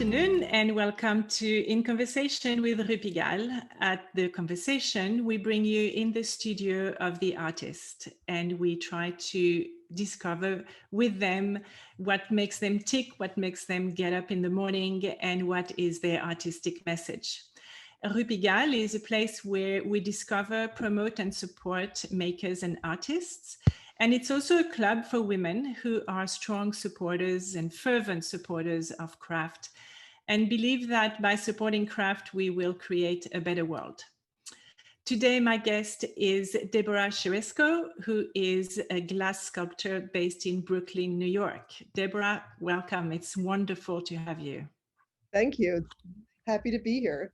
afternoon and welcome to In Conversation with Rupigal. At The Conversation, we bring you in the studio of the artist and we try to discover with them what makes them tick, what makes them get up in the morning, and what is their artistic message. Rupigal is a place where we discover, promote, and support makers and artists. And it's also a club for women who are strong supporters and fervent supporters of craft and believe that by supporting craft, we will create a better world. Today, my guest is Deborah Czeresko, who is a glass sculptor based in Brooklyn, New York. Deborah, welcome. It's wonderful to have you. Thank you. Happy to be here.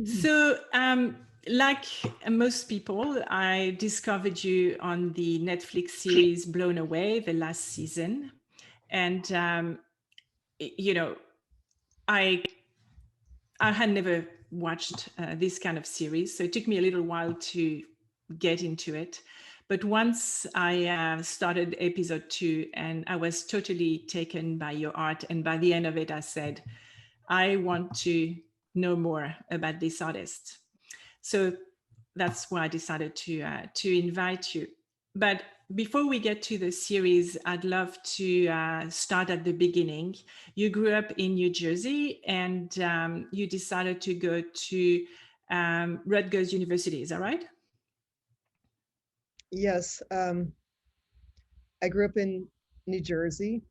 So, like most people, I discovered you on the Netflix series Blown Away, the last season. And, you know, I had never watched this kind of series, so it took me a little while to get into it. But once I started episode 2 and I was totally taken by your art, and by the end of it, I said, I want to know more about this artist. So that's why I decided to invite you. But before we get to the series, I'd love to start at the beginning. You grew up in New Jersey and you decided to go to Rutgers University, is that right? Yes. I grew up in New Jersey,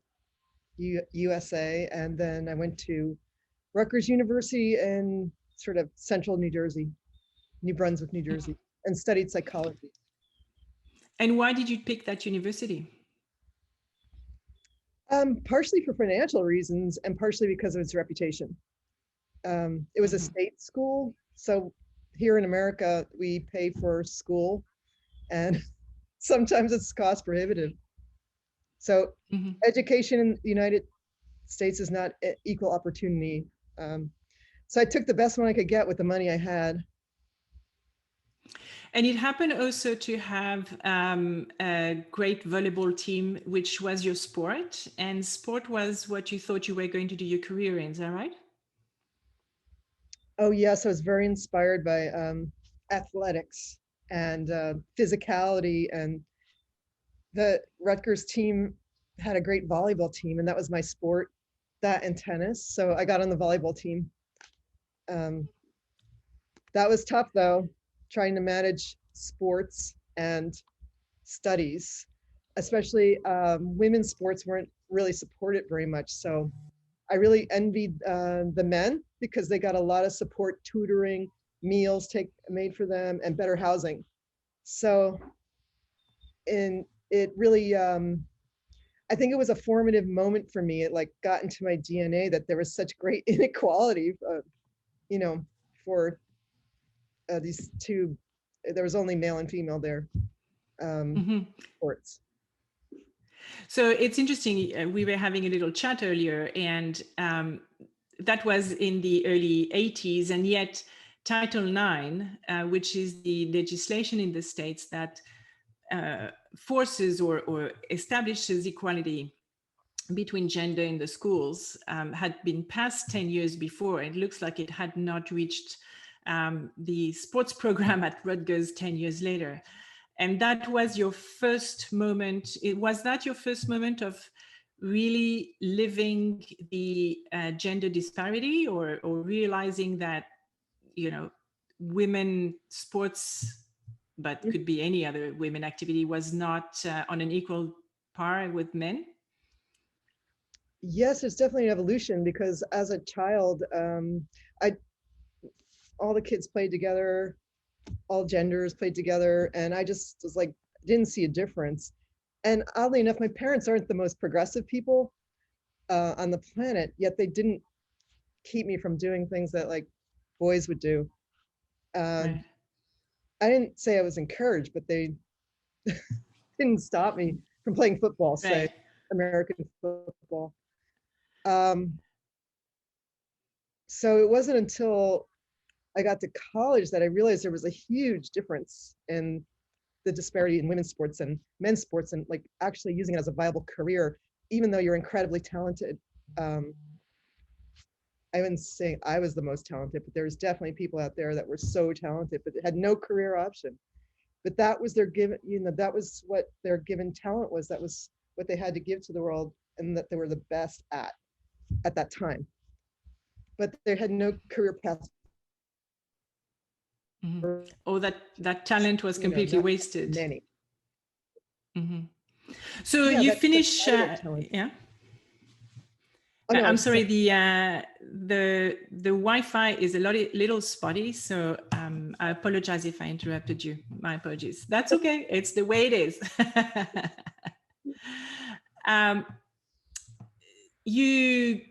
USA, and then I went to Rutgers University in sort of central New Jersey, New Brunswick, New Jersey, and studied psychology. And why did you pick that university? Partially for financial reasons and partially because of its reputation. It was a state school, so here in America, we pay for school and sometimes it's cost prohibitive. So education in the United States is not equal opportunity. So I took the best one I could get with the money I had. And it happened also to have a great volleyball team, which was your sport. And sport was what you thought you were going to do your career in, is that right? Oh, yes. I was very inspired by athletics and physicality. And the Rutgers team had a great volleyball team, and that was my sport, that and tennis. So I got on the volleyball team. That was tough, though, trying to manage sports and studies, especially women's sports weren't really supported very much. So I really envied the men because they got a lot of support, tutoring, meals made for them, and better housing. So it really, I think it was a formative moment for me. It like got into my DNA that there was such great inequality, for these two. There was only male and female there. Sports. So it's interesting. We were having a little chat earlier, and that was in the early 80s, and yet Title IX, which is the legislation in the States that forces or establishes equality between gender in the schools, had been passed 10 years before. It looks like it had not reached the sports program at Rutgers 10 years later. And that was your first moment. Was that your first moment of really living the gender disparity, or realizing that, women sports, but could be any other women activity, was not on an equal par with men? Yes, it's definitely an evolution because as a child, all the kids played together, all genders played together, and I just was like, didn't see a difference. And oddly enough, my parents aren't the most progressive people on the planet, yet they didn't keep me from doing things that like boys would do. Right. I didn't say I was encouraged, but they didn't stop me from playing football, say Right. American football. So it wasn't until I got to college that I realized there was a huge difference in the disparity in women's sports and men's sports, and like actually using it as a viable career, even though you're incredibly talented. I wouldn't say I was the most talented, but there was definitely people out there that were so talented, but had no career option. But that was their given, that was what their given talent was. That was what they had to give to the world, and that they were the best at that time. But they had no career path. Mm-hmm. Oh, that talent was completely wasted. Many. Mm-hmm. So yeah, you finish, yeah. Oh, no, I'm sorry. The Wi-Fi is a little spotty, so I apologize if I interrupted you. My apologies. That's okay. It's the way it is. You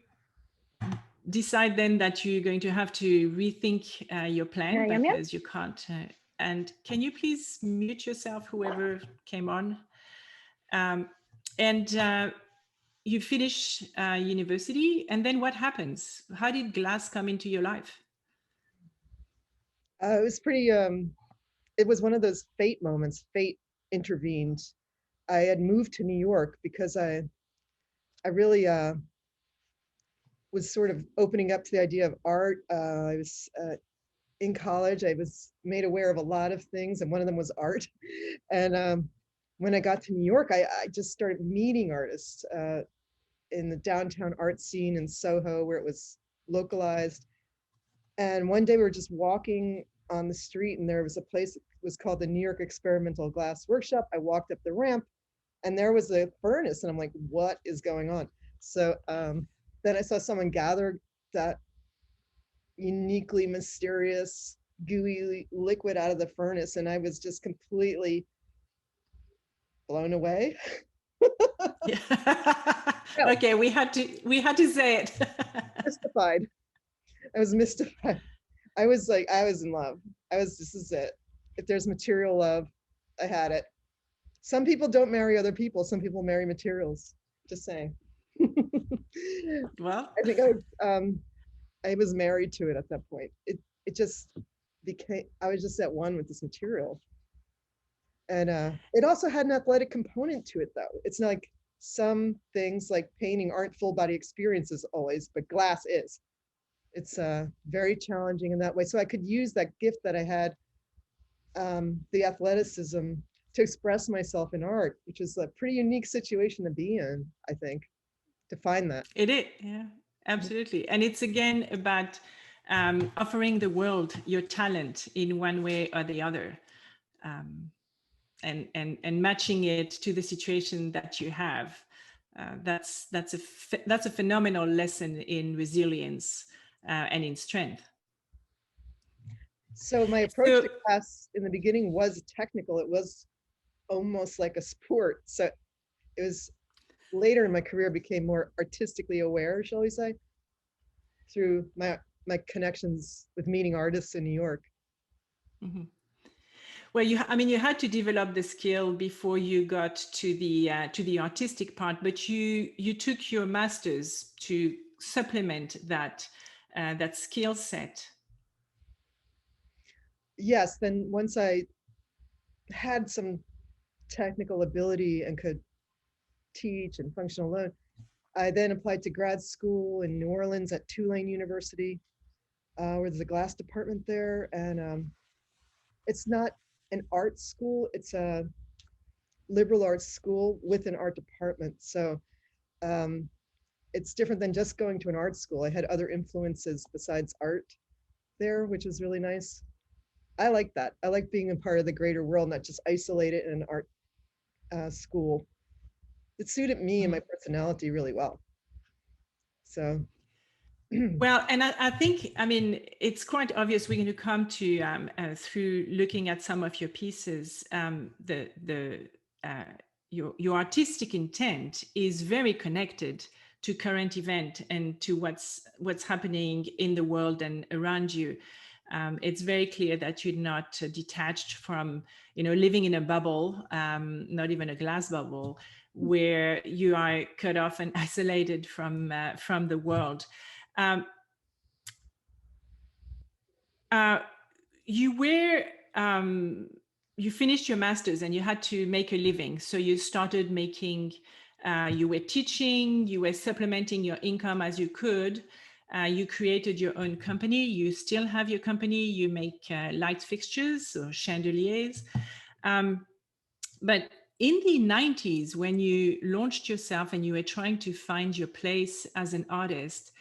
decide then that you're going to have to rethink your plan because you can't. And can you please mute yourself, whoever came on? You finish university, and then what happens? How did glass come into your life? It was pretty, it was one of those fate moments. Fate intervened. I had moved to New York because I really was sort of opening up to the idea of art. I was in college. I was made aware of a lot of things, and one of them was art. And when I got to New York, I just started meeting artists in the downtown art scene in Soho, where it was localized. And one day we were just walking on the street, and there was a place that was called the New York Experimental Glass Workshop. I walked up the ramp, and there was a furnace, and I'm like, what is going on? So then I saw someone gather that uniquely mysterious gooey liquid out of the furnace, and I was just completely blown away. Okay, we had to say it. Mystified. I was mystified. I was in love. This is it. If there's material love, I had it. Some people don't marry other people. Some people marry materials. Just saying. Well, I think I was married to it at that point. It just became, I was just at one with this material. And it also had an athletic component to it, though. It's not like some things like painting aren't full body experiences always, but glass is. It's very challenging in that way. So I could use that gift that I had, the athleticism, to express myself in art, which is a pretty unique situation to be in, I think, to find that. It is, yeah, absolutely. And it's again about offering the world your talent in one way or the other, and matching it to the situation that you have. That's a phenomenal lesson in resilience and in strength. So my approach to class in the beginning was technical. It was almost like a sport. So it was later in my career became more artistically aware, shall we say, through my connections with meeting artists in New York. Mm-hmm. Well, you had to develop the skill before you got to the artistic part, but you took your master's to supplement that skill set. Yes, then once I had some technical ability and could teach and function alone, I then applied to grad school in New Orleans at Tulane University, where there's a glass department there. And it's not an art school, it's a liberal arts school with an art department. So it's different than just going to an art school. I had other influences besides art there, which was really nice. I like that. I like being a part of the greater world, not just isolated in an art school. It suited me and my personality really well. So. Well, and I think, it's quite obvious we're going to come to, through looking at some of your pieces, your artistic intent is very connected to current event and to what's happening in the world and around you. It's very clear that you're not detached from, living in a bubble, not even a glass bubble, where you are cut off and isolated from the world. You finished your master's and you had to make a living. So you started making, you were teaching, you were supplementing your income as you could. You created your own company. You still have your company. You make light fixtures or chandeliers. But in the 90s, when you launched yourself and you were trying to find your place as an artist,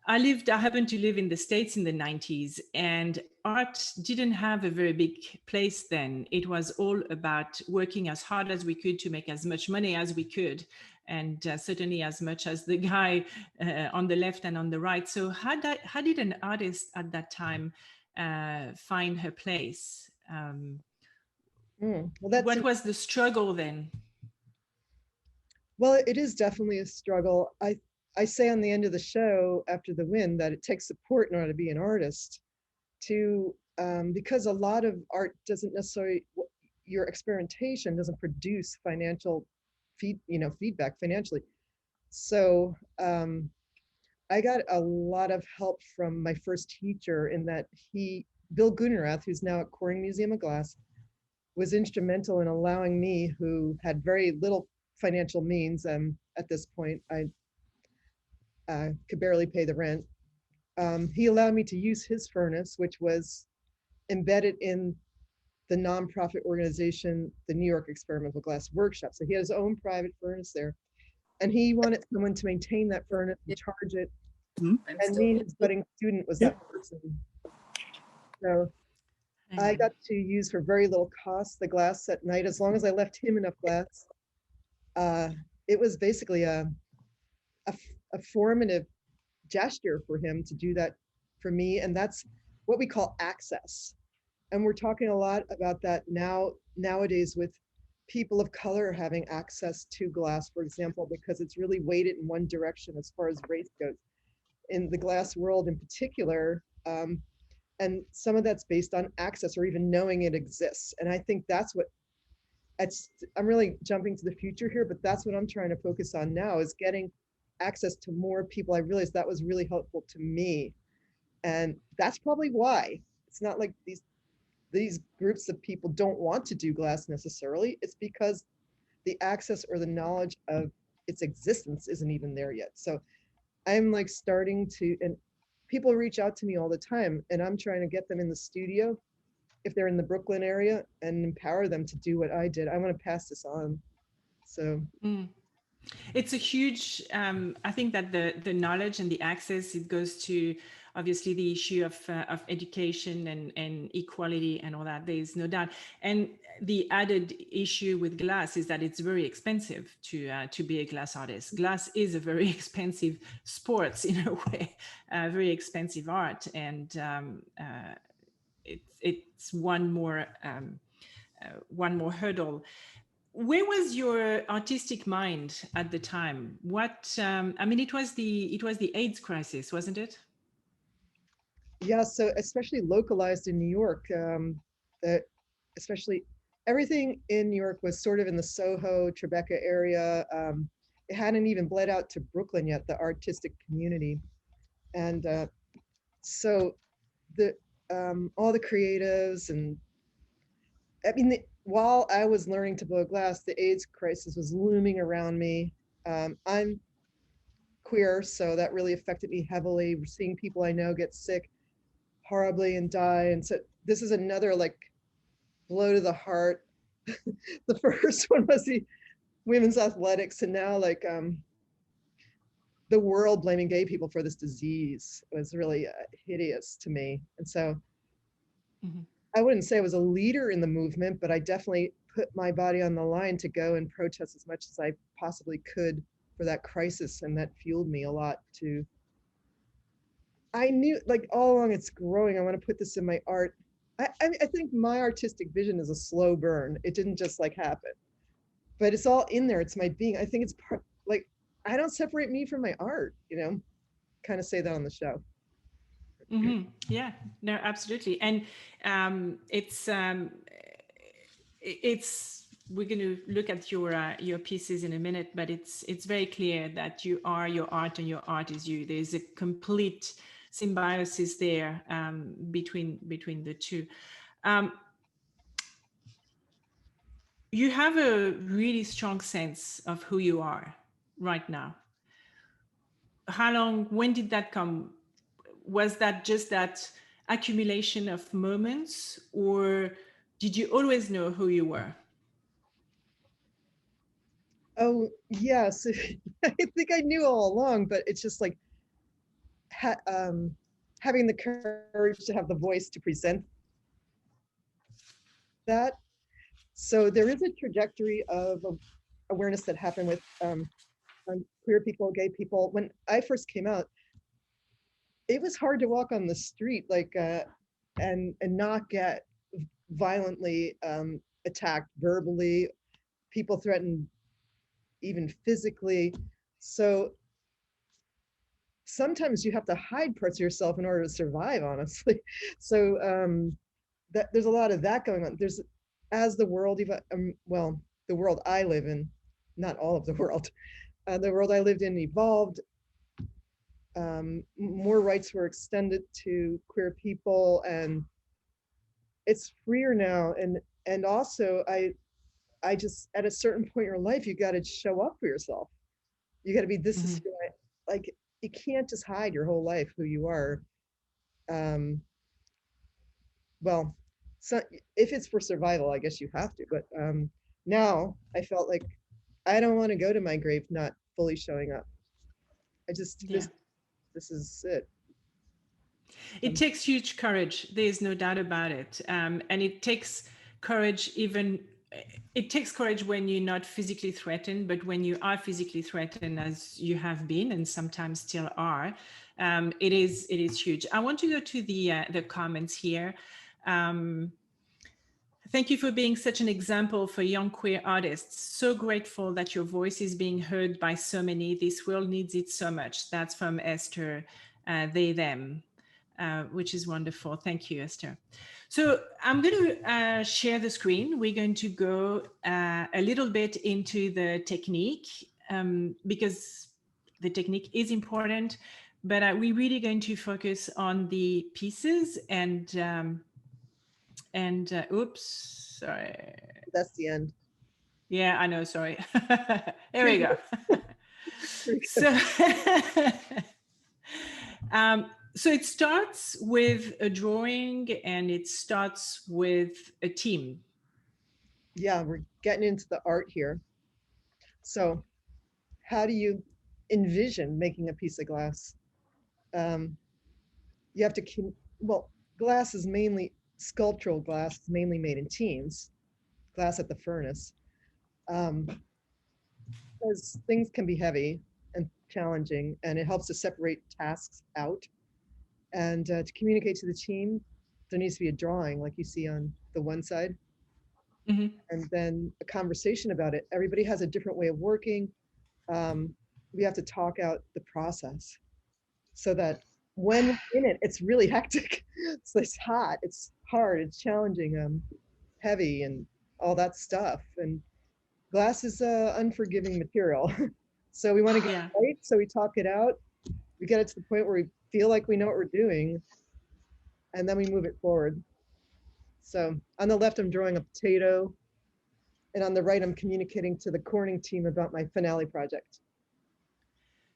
I happened to live in the States in the 90s, and art didn't have a very big place then. It was all about working as hard as we could to make as much money as we could, and certainly as much as the guy on the left and on the right. So how did an artist at that time find her place? Well, What was the struggle then? well, it is definitely a struggle. I say on the end of the show after the win that it takes support in order to be an artist. Because a lot of art doesn't necessarily, your experimentation doesn't produce financial feedback financially. So I got a lot of help from my first teacher in that Bill Gunerath, who's now at Corning Museum of Glass, was instrumental in allowing me, who had very little financial means, at this point, I could barely pay the rent. He allowed me to use his furnace, which was embedded in the nonprofit organization, the New York Experimental Glass Workshop. So he had his own private furnace there. And he wanted someone to maintain that furnace and charge it. And me, his budding student, was that person. So I got to use for very little cost the glass at night, as long as I left him enough glass. It was basically a formative gesture for him to do that for me. And that's what we call access. And we're talking a lot about that nowadays with people of color having access to glass, for example, because it's really weighted in one direction as far as race goes in the glass world in particular. And some of that's based on access or even knowing it exists. And I think that's what I'm really jumping to the future here, but that's what I'm trying to focus on now, is getting access to more people. I realized that was really helpful to me. And that's probably why it's not like these groups of people don't want to do glass necessarily. It's because the access or the knowledge of its existence isn't even there yet. So I'm like starting to, and people reach out to me all the time, and I'm trying to get them in the studio if they're in the Brooklyn area and empower them to do what I did. I want to pass this on. So it's a huge, I think that the knowledge and the access, it goes to obviously the issue of education and equality and all that. There's no doubt. And the added issue with glass is that it's very expensive to be a glass artist. Glass is a very expensive sport in a way, very expensive art. And it's one more hurdle. Where was your artistic mind at the time? I mean, it was the AIDS crisis, wasn't it? yeah, so especially localized in New York, that especially everything in New York was sort of in the Soho, Tribeca area. It hadn't even bled out to Brooklyn yet, the artistic community. And so all the creatives, and I mean, while I was learning to blow glass, the AIDS crisis was looming around me. I'm queer, so that really affected me heavily. We're seeing people I know get sick horribly and die. And so this is another like blow to the heart. The first one was the women's athletics, and now like the world blaming gay people for this disease was really hideous to me. And so I wouldn't say I was a leader in the movement, but I definitely put my body on the line to go and protest as much as I possibly could for that crisis. And that fueled me a lot to, I knew like all along it's growing. I want to put this in my art. I think my artistic vision is a slow burn. It didn't just like happen, but it's all in there. It's my being. I think it's like, I don't separate me from my art, kind of say that on the show. Yeah, no, absolutely. And it's we're going to look at your pieces in a minute, but it's very clear that you are your art and your art is you. There's a complete symbiosis there between the two. You have a really strong sense of who you are right now. how long, when did that come? Was that just that accumulation of moments, or did you always know who you were? Oh, yes. I think I knew all along, but it's just like having the courage to have the voice to present that. So there is a trajectory of awareness that happened with queer people, gay people. When I first came out, it was hard to walk on the street and not get violently attacked verbally. People threatened even physically. So sometimes you have to hide parts of yourself in order to survive, honestly. So that there's a lot of that going on. There's as the world well, the world I live in, not all of the world, the world I lived in evolved. More rights were extended to queer people, and it's freer now. And also, I just at a certain point in your life, you got to show up for yourself. You got to be this is who like you can't just hide your whole life who you are. Um, well, so if it's for survival, I guess you have to. But now I felt like I don't want to go to my grave not fully showing up. I just Yeah. this is it. It takes huge courage. There's no doubt about it. And it takes courage it takes courage when you're not physically threatened, but when you are physically threatened, as you have been and sometimes still are, it is huge. I want to go to the comments here. Thank you for being such an example for young queer artists. So grateful that your voice is being heard by so many. This world needs it so much. That's from Esther, they, them, which is wonderful. Thank you, Esther. So I'm going to share the screen. We're going to go a little bit into the technique because the technique is important, but we're really going to focus on the pieces and oops, sorry. That's the end. Yeah, I know, sorry. Here we go. So, so it starts with a drawing and it starts with a team. Yeah, we're getting into the art here. So how do you envision making a piece of glass? You have to, well, glass is mainly, sculptural glass is mainly made in teams, glass at the furnace. Because things can be heavy and challenging, and it helps to separate tasks out. And to communicate to the team, there needs to be a drawing like you see on the one side. And then a conversation about it. Everybody has a different way of working. We have to talk out the process so that when in it, it's really hectic. It's hot, it's hard, it's challenging, heavy, and all that stuff. And glass is a unforgiving material. So we want to get it right. So we talk it out. We get it to the point where we feel like we know what we're doing, and then we move it forward. So on the left, I'm drawing a potato, and on the right, I'm communicating to the Corning team about my finale project.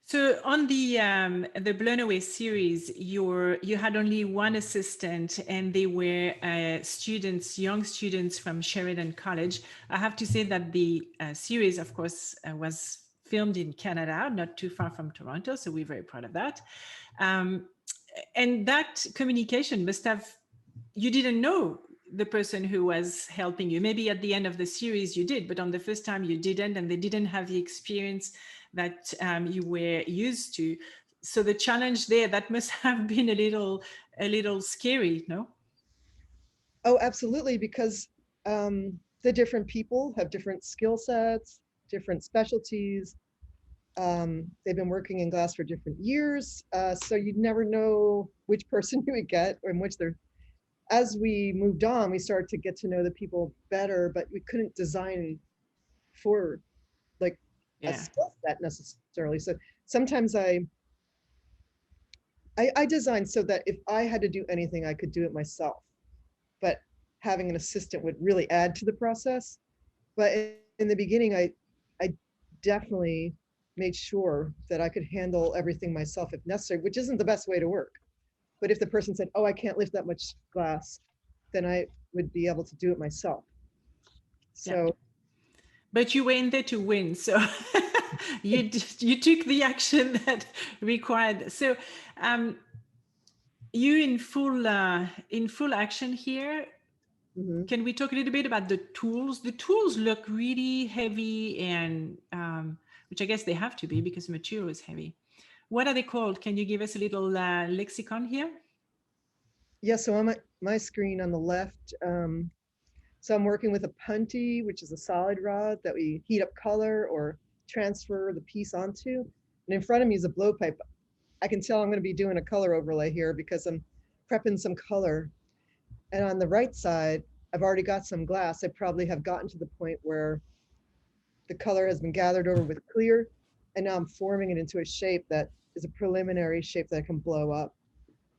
So on the Blown Away series, you had only one assistant, and they were students, young students from Sheridan College. I have to say that the series, of course, was filmed in Canada, not too far from Toronto, so we're very proud of that. And that communication must have, you didn't know the person who was helping you. Maybe at the end of the series you did, but on the first time you didn't, and they didn't have the experience that you were used to. So the challenge there, that must have been a little scary, no? Oh, absolutely, because the different people have different skill sets, different specialties. They've been working in glass for different years, so you'd never know which person you would get or in which they're. As we moved on, we started to get to know the people better, but we couldn't design for like a skill set necessarily. So sometimes I designed so that if I had to do anything, I could do it myself. But having an assistant would really add to the process. But in the beginning, I definitely made sure that I could handle everything myself if necessary, which isn't the best way to work. But if the person said, oh, I can't lift that much glass, then I would be able to do it myself. Yeah. So, But you were in there to win, so you took the action that required. So you in full action here. mhm. Can we talk a little bit about the tools? The tools look really heavy, and which I guess they have to be because the material is heavy. What are they called? Can you give us a little lexicon here? Yeah, so on my screen on the left, so I'm working with a punty, which is a solid rod that we heat up color or transfer the piece onto. And in front of me is a blowpipe. I can tell I'm going to be doing a color overlay here because I'm prepping some color. And on the right side, I've already got some glass. I probably have gotten to the point where the color has been gathered over with clear, and now I'm forming it into a shape that is a preliminary shape that I can blow up.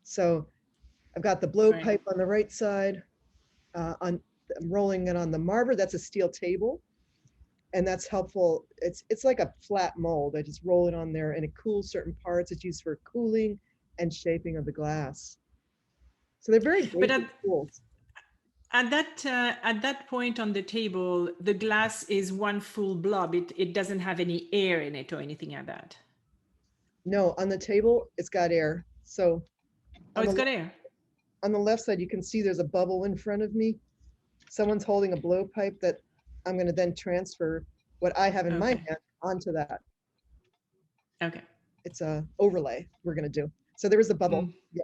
So I've got the Right. blowpipe on the right side. I'm rolling it on the marber. That's a steel table, and that's helpful. It's like a flat mold. I just roll it on there, and it cools certain parts. It's used for cooling and shaping of the glass. So they're very But basic tools. at that point on the table, the glass is one full blob. It doesn't have any air in it or anything like that. No, on the table, it's got air. So Oh, on the it's le- got air. on the left side, you can see there's a bubble in front of me. Someone's holding a blowpipe that I'm going to then transfer what I have in my Okay. hand onto that. Okay. It's a overlay we're going to do. So there is a bubble. Mm, Yeah.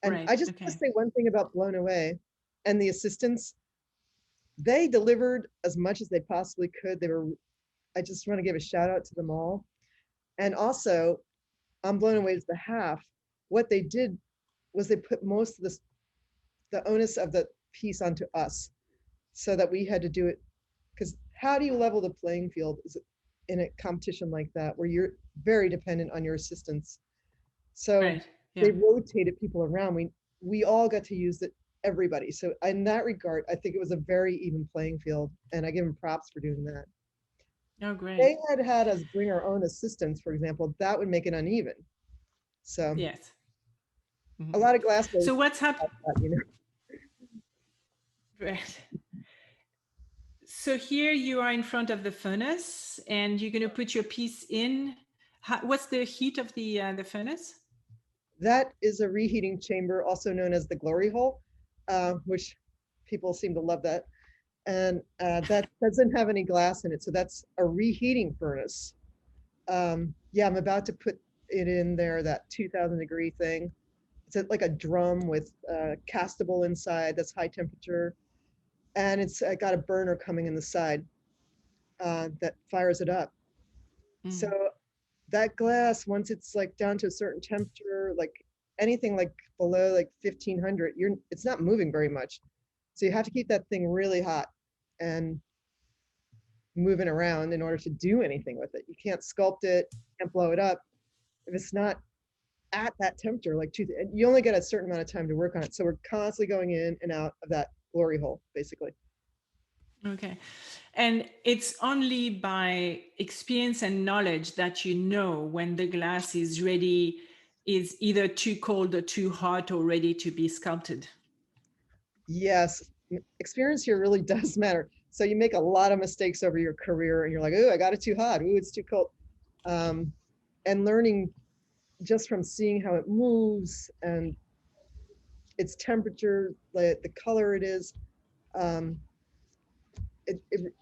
And right. I just want to Okay. say one thing about Blown Away and the assistants. They delivered as much as they possibly could. I just want to give a shout out to them all. And also, on Blown Away's behalf, what they did was they put most of the onus of the piece onto us so that we had to do it. Because how do you level the playing field in a competition like that where you're very dependent on your assistants? So Right. Yeah. they rotated people around. We all got to use it, everybody. So in that regard, I think it was a very even playing field, and I give them props for doing that. Oh, great. They had us bring our own assistants, for example, that would make it uneven. So Yes. a Mhm. lot of glass So blowers what's happened? like that, you know. Right. So here you are in front of the furnace, and you're going to put your piece in. What's the heat of the furnace? That is a reheating chamber, also known as the glory hole, which people seem to love that. And that doesn't have any glass in it, so that's a reheating furnace. Yeah, I'm about to put it in there, that 2000-degree thing. It's like a drum with castable inside that's high temperature, and it's got a burner coming in the side that fires it up. So Mm. that glass, once it's like down to a certain temperature, like anything like below like 1500, it's not moving very much. So you have to keep that thing really hot and moving around in order to do anything with it. You can't sculpt it, can't blow it up if it's not at that temperature. Like you only get a certain amount of time to work on it. So we're constantly going in and out of that glory hole, basically. Okay. And it's only by experience and knowledge that you know when the glass is ready, is either too cold or too hot or ready to be sculpted. Yes, experience here really does matter. So you make a lot of mistakes over your career and you're like, oh, I got it too hot. Oh, it's too cold. And learning just from seeing how it moves and its temperature, the color it is, um,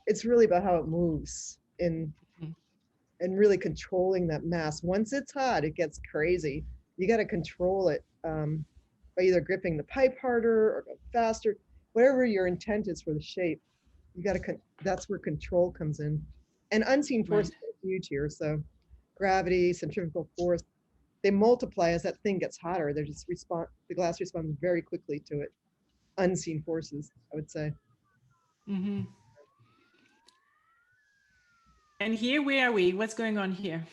it's really about how it moves Mhm. and really controlling that mass. Once it's hot, it gets crazy. You got to control it by either gripping the pipe harder or go faster, whatever your intent is for the shape. You got to, that's where control comes in. And unseen Right. forces are huge here. So gravity, centrifugal force, they multiply as that thing gets hotter. They just the glass responds very quickly to it. Unseen forces, I would say. Mm-hmm. And here, where are we? What's going on here?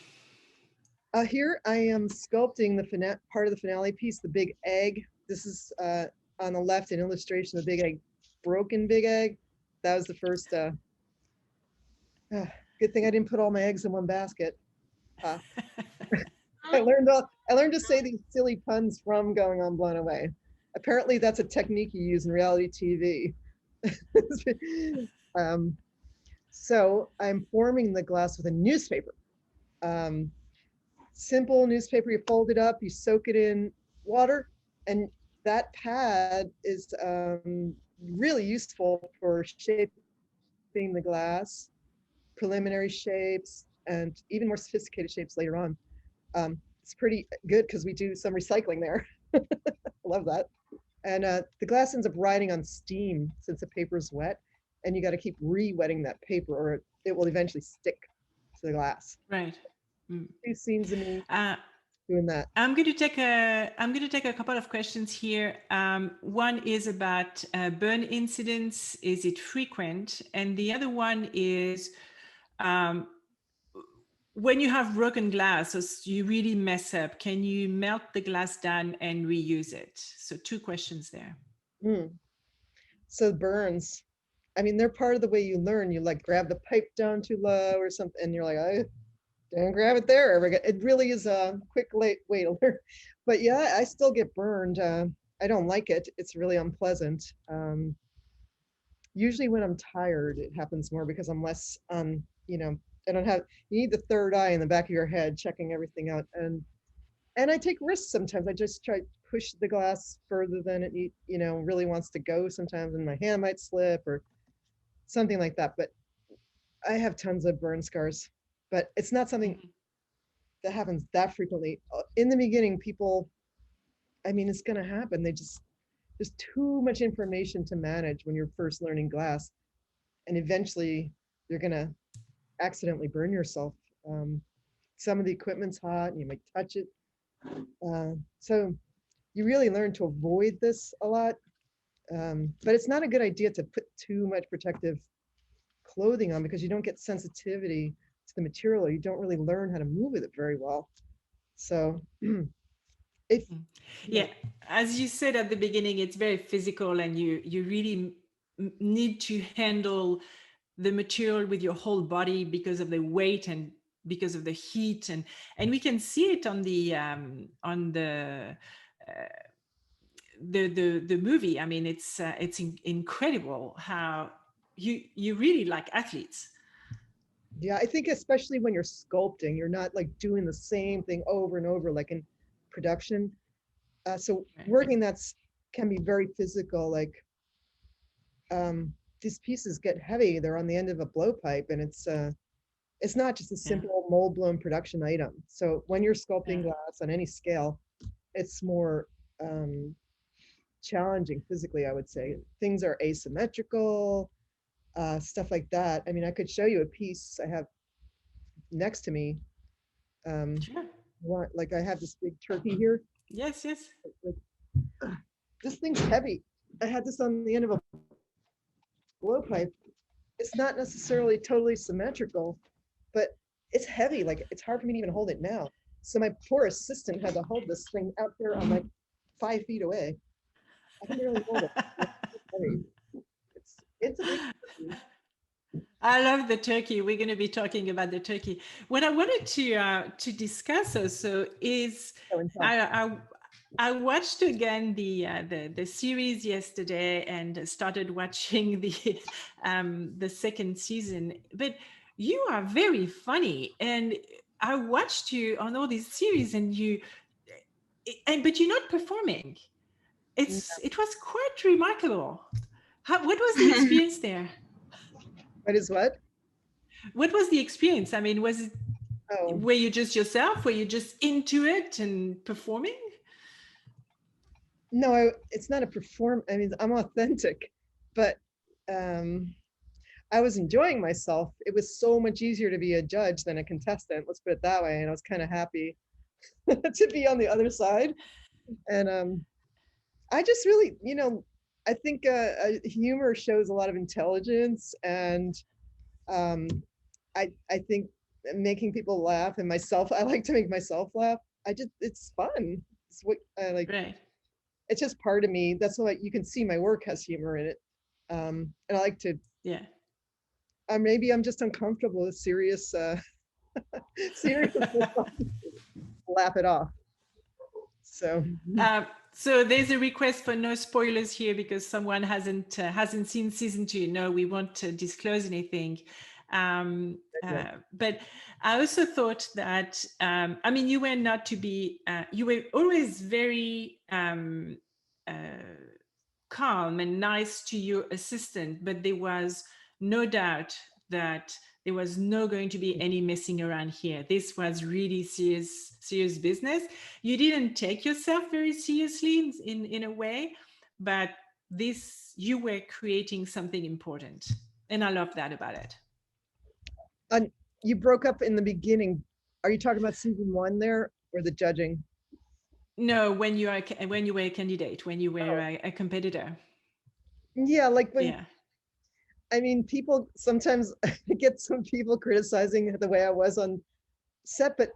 Here I am sculpting the part of the finale piece, the big egg. This is on the left, an illustration of the big egg, broken big egg. That was the first, good thing I didn't put all my eggs in one basket. Ha. I learned to say these silly puns from going on Blown Away. Apparently that's a technique you use in reality TV. um, so I'm forming the glass with a newspaper. Um, Simple newspaper, you fold it up, you soak it in water, and that pad is really useful for shaping the glass, preliminary shapes, and even more sophisticated shapes later on. It's pretty good because we do some recycling there. I love that. And the glass ends up riding on steam since the paper is wet, and you got to keep re-wetting that paper or it will eventually stick to the glass. Right. Mm. 2 scenes of me doing that. I'm going to take a couple of questions here. One is about burn incidents. Is it frequent? And the other one is when you have broken glass, so you really mess up, can you melt the glass down and reuse it? So 2 questions there. So burns, I mean, they're part of the way you learn. You like grab the pipe down too low or something, and you're like, I don't grab it there. It really is a quick way to learn. But yeah, I still get burned. I don't like it. It's really unpleasant. Usually when I'm tired, it happens more because I'm less, I don't have, you need the third eye in the back of your head checking everything out. And I take risks sometimes. I just try to push the glass further than it really wants to go sometimes, and my hand might slip or something like that. But I have tons of burn scars, but it's not something that happens that frequently. In the beginning, people, I mean, it's going to happen. There's too much information to manage when you're first learning glass. And eventually you're going to accidentally burn yourself. Some of the equipment's hot and you might touch it. So you really learn to avoid this a lot. But it's not a good idea to put too much protective clothing on because you don't get sensitivity to the material. You don't really learn how to move with it very well. So yeah, as you said at the beginning, it's very physical, and you really need to handle the material with your whole body because of the weight and because of the heat, and we can see it on the movie. I mean, it's incredible how you really like athletes. Yeah, I think especially when you're sculpting, you're not like doing the same thing over and over like in production. So working can be very physical. Like these pieces get heavy. They're on the end of a blowpipe, and it's not just a simple mold blown production item. So when you're sculpting glass on any scale, it's more challenging physically, I would say. Things are asymmetrical, stuff like that. I mean, I could show you a piece I have next to me. Like I have this big turkey here. Yes. This thing's heavy. I had this on the end of a blowpipe. It's not necessarily totally symmetrical, but it's heavy. Like it's hard for me to even hold it now. So my poor assistant had to hold this thing out there on like 5 feet away. I can barely hold it. It's a big turkey. I love the turkey. We're going to be talking about the turkey. What I wanted to discuss also is I watched again the series yesterday and started watching the second season. But you are very funny, and I watched you on all these series, but you're not performing. It was quite remarkable. What was the experience there? What is what? What was the experience? I mean, was it? Were you just yourself? Were you just into it and performing? No, it's not a perform. I mean, I'm authentic, but I was enjoying myself. It was so much easier to be a judge than a contestant. Let's put it that way. And I was kind of happy to be on the other side. And I just really, I think humor shows a lot of intelligence, and I think making people laugh, and myself, I like to make myself laugh. It's fun. It's what I like. Right. It's just part of me. That's why you can see my work has humor in it. And I like to. Yeah. Maybe I'm just uncomfortable with serious Seriously, laugh it off. So So there's a request for no spoilers here because someone hasn't seen season 2. No, we won't disclose anything. But I also thought that I mean, you were not to be. You were always very calm and nice to your assistant, but there was no doubt that there was no going to be any messing around here. This was really serious business. You didn't take yourself very seriously in a way, but this, you were creating something important. And I love that about it. you broke up in the beginning. Are you talking about season 1 there or the judging? No, when you were a candidate, when you were a competitor. Yeah, like when Yeah. I mean, people sometimes I get some people criticizing the way I was on set, but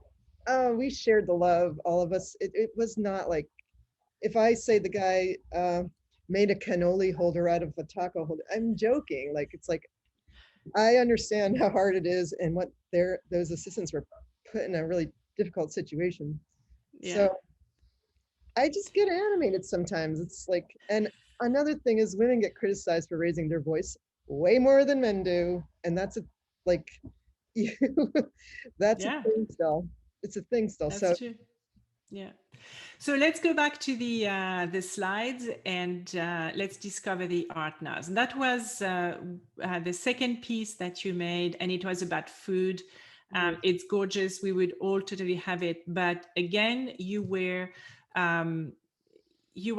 we shared the love, all of us. It was not like if I say the guy made a cannoli holder out of a taco holder, I'm joking. Like it's like I understand how hard it is and what those assistants were put in a really difficult situation. Yeah. So I just get animated sometimes. It's like, and another thing is women get criticized for raising their voice way more than men do. And that's like, you, that's a Yeah, thing still. It's a thing still. So that's true. Yeah. So let's go back to the slides and let's discover the art now. And that was the second piece that you made, and it was about food. It's gorgeous. We would all totally have it. But again, you were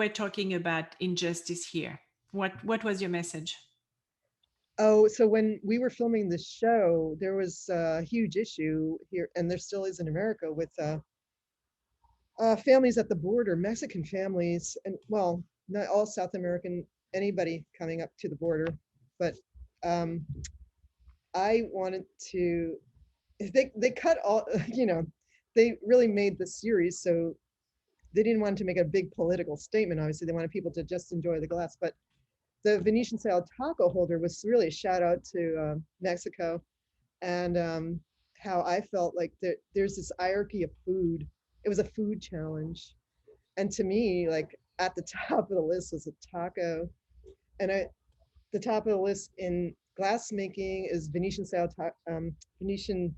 talking about injustice here. What was your message? so when we were filming the show, there was a huge issue here, and there still is in America with families at the border, Mexican families, and well, not all South American, anybody coming up to the border, but um, I wanted to. They cut all, they really made the series, so they didn't want to make a big political statement. Obviously, they wanted people to just enjoy the glass, but the Venetian style taco holder was really a shout out to Mexico and how I felt like there's this hierarchy of food. It was a food challenge. And to me, like at the top of the list was a taco. And the top of the list in glass making is Venetian style, Venetian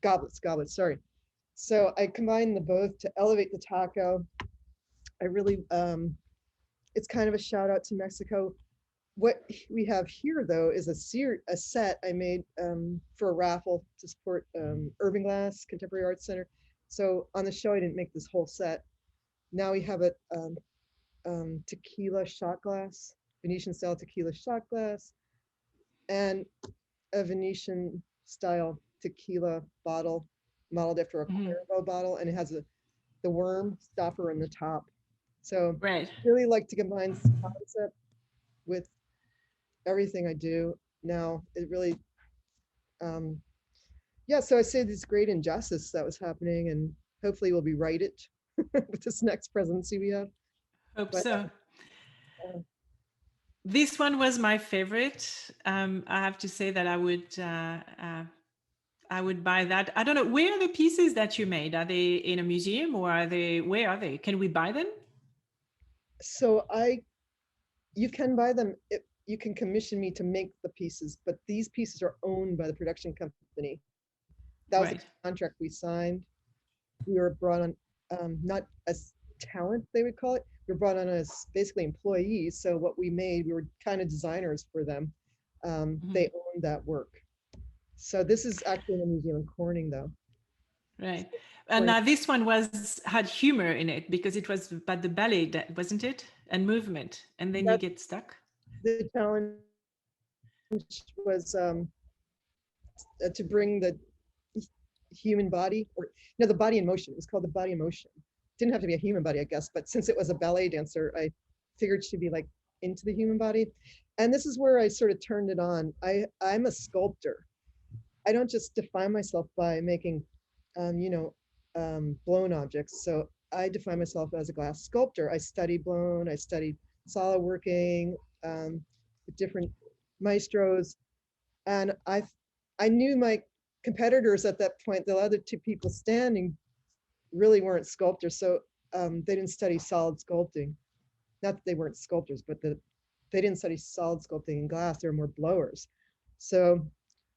goblets, sorry. So I combined the both to elevate the taco. I really, it's kind of a shout out to Mexico. What we have here though is a set I made for a raffle to support Urban Glass Contemporary Arts Center. So on the show I didn't make this whole set. Now we have a tequila shot glass, Venetian style tequila shot glass, and a Venetian style tequila bottle modeled after a Cuervo bottle, and it has the worm stopper on the top. So Right. really like to combine this concept with everything I do now. It really, yeah. So I say this great injustice that was happening, and hopefully we'll be righted with this next presidency we have. Hope But, so. This one was my favorite. I have to say that I would buy that. I don't know, where are the pieces that you made? Are they in a museum or where are they? Can we buy them? so you can buy them. You can commission me to make the pieces, but these pieces are owned by the production company. That was Right. the contract we signed. We were brought on, not as talent, they would call it. We were brought on as basically employees. So what we made, we were kind of designers for them. They owned that work. So this is actually in a museum in Corning, though. Right. And now this one had humor in it because it was about the ballet, wasn't it? And movement. And then you get stuck. The challenge was to bring the human body, or no, the body in motion. It was called the body in motion. Didn't have to be a human body, I guess, but since it was a ballet dancer, I figured she'd be like into the human body. And this is where I sort of turned it on. I'm a sculptor. I don't just define myself by making, blown objects. So I define myself as a glass sculptor. I study blown. I studied solid working with different maestros, and I knew competitors at that point, the other two people standing really weren't sculptors. So they didn't study solid sculpting. Not that they weren't sculptors, but they didn't study solid sculpting in glass. They were more blowers. So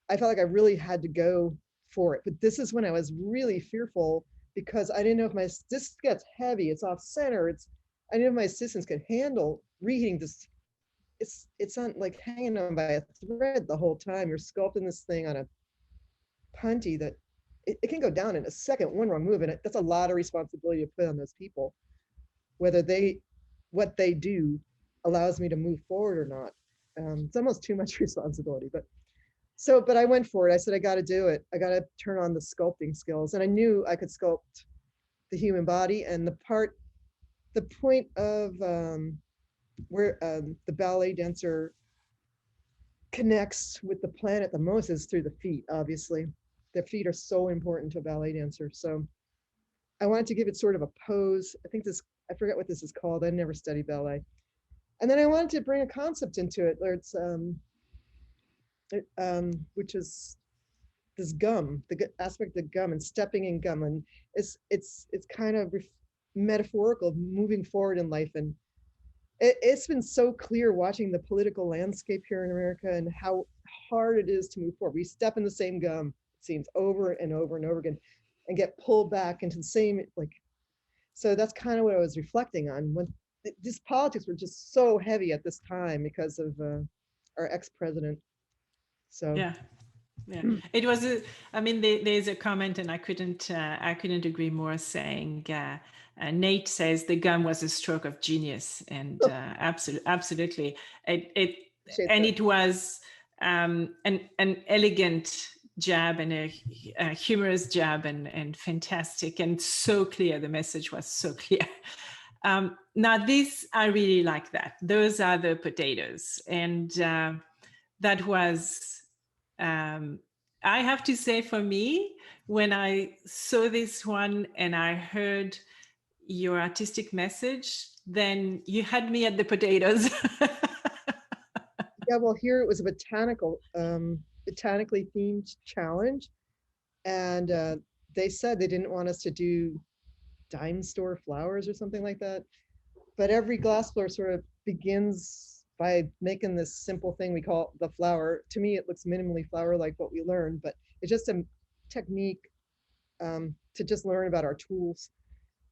I felt like I really had to go for it. But this is when I was really fearful because I didn't know if this gets heavy, it's off center. I didn't know if my assistants could handle reheating this. It's on like hanging on by a thread the whole time. You're sculpting this thing on a punty that it can go down in a second, one wrong move. And that's a lot of responsibility to put on those people, whether what they do allows me to move forward or not. It's almost too much responsibility, but I went for it. I said, I got to do it. I got to turn on the sculpting skills. And I knew I could sculpt the human body. And the point of where the ballet dancer connects with the planet the most is through the feet, obviously. The feet are so important to a ballet dancer. So I wanted to give it sort of a pose. I forget what this is called. I never studied ballet. And then I wanted to bring a concept into it where it's, which is this gum, the aspect of gum and stepping in gum. And it's kind of metaphorical of moving forward in life. And it's been so clear watching the political landscape here in America and how hard it is to move forward. We step in the same gum, it seems, over and over and over again, and get pulled back into the same, so that's kind of what I was reflecting on when these politics were just so heavy at this time because of our ex-president. So yeah, it was there's a comment, and I couldn't agree more, saying Nate says the gum was a stroke of genius, and absolutely it was an elegant jab and a humorous jab and fantastic and so clear. The message was so clear. Now this, I really like that. Those are the potatoes. And that was, I have to say, for me, when I saw this one and I heard your artistic message, then you had me at the potatoes. Yeah, well, here it was a botanically themed challenge. And they said they didn't want us to do dime store flowers or something like that. But every glass blower sort of begins by making this simple thing we call the flower. To me, it looks minimally flower-like what we learned, but it's just a technique to just learn about our tools.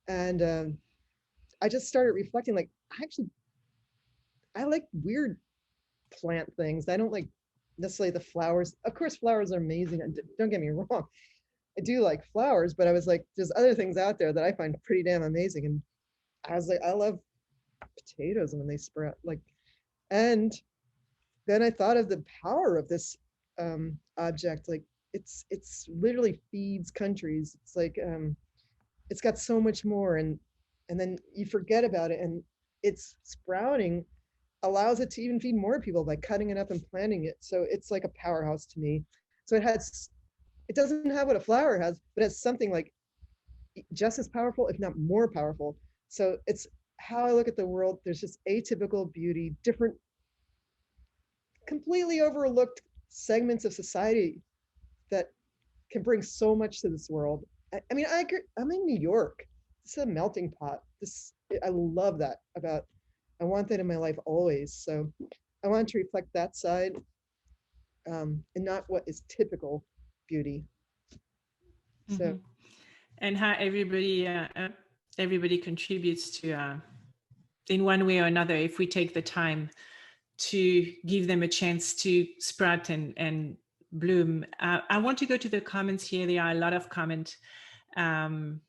And I just started reflecting, like, I like weird plant things. I don't like necessarily the flowers. Of course, flowers are amazing. Don't get me wrong. I do like flowers, but I was like, there's other things out there that I find pretty damn amazing. And I was like, I love potatoes when they sprout. And then I thought of the power of this object. Like it's literally feeds countries. It's like it's got so much more, and then you forget about it, and it's sprouting allows it to even feed more people by cutting it up and planting it. So it's like a powerhouse to me. So it doesn't have what a flower has, but it's something like just as powerful, if not more powerful. So it's how I look at the world. There's just atypical beauty, different, completely overlooked segments of society that can bring so much to this world. I mean, I'm in New York. It's a melting pot. I love that about, I want that in my life always. So I want to reflect that side and not what is typical beauty. So, and how everybody contributes to, in one way or another, if we take the time to give them a chance to sprout and bloom. I want to go to the comments here. There are a lot of comments. Yay.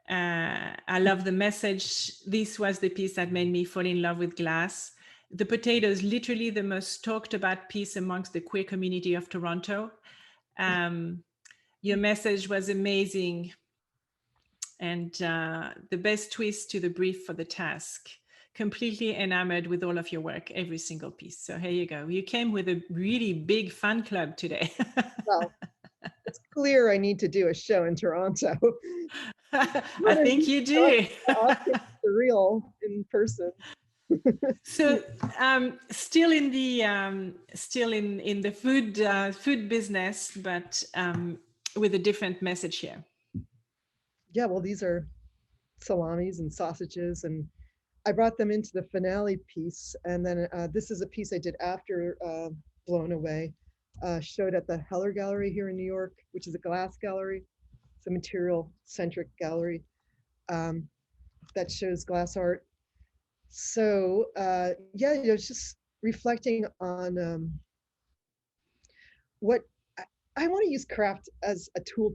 I love the message. This was the piece that made me fall in love with glass. The potatoes, literally the most talked about piece amongst the queer community of Toronto. Your message was amazing. And the best twist to the brief for the task. Completely enamored with all of your work, every single piece. So here you go. You came with a really big fan club today. Well, it's clear I need to do a show in Toronto. I think you do. Surreal in person. So still in the food business, but with a different message here. Yeah, well, these are salamis and sausages, and I brought them into the finale piece. And then this is a piece I did after Blown Away, showed at the Heller Gallery here in New York, which is a glass gallery. It's a material-centric gallery that shows glass art. So yeah, it's just reflecting on what I want to use craft as a tool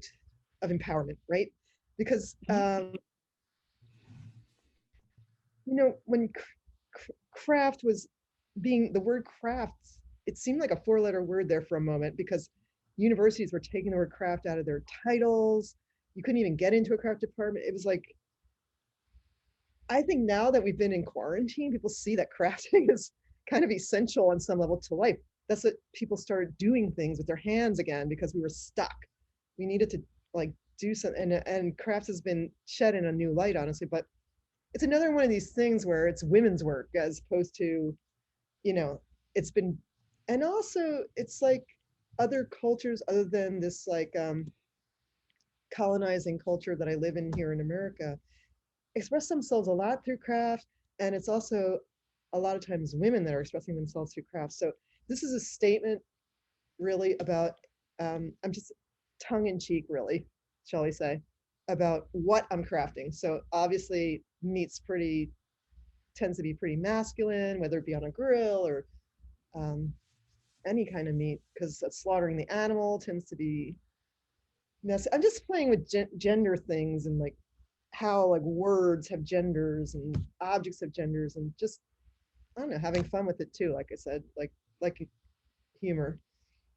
of empowerment, right? Because when craft was being the word crafts, it seemed like a four-letter word there for a moment, because universities were taking the word craft out of their titles. You couldn't even get into a craft department. It was like, I think now that we've been in quarantine, people see that crafting is kind of essential on some level to life. That's what people started doing things with their hands again, because we were stuck. We needed to like do something, and crafts has been shed in a new light, honestly. But it's another one of these things where it's women's work as opposed to, it's been, and also it's like other cultures other than this like colonizing culture that I live in here in America express themselves a lot through craft. And it's also a lot of times women that are expressing themselves through craft. So this is a statement really about, I'm just tongue in cheek, really, shall we say, about what I'm crafting. So obviously meat's tends to be pretty masculine, whether it be on a grill or any kind of meat, because slaughtering the animal tends to be messy. I'm just playing with gender things, and like how like words have genders and objects have genders, and just, I don't know, having fun with it too. Like I said, like humor.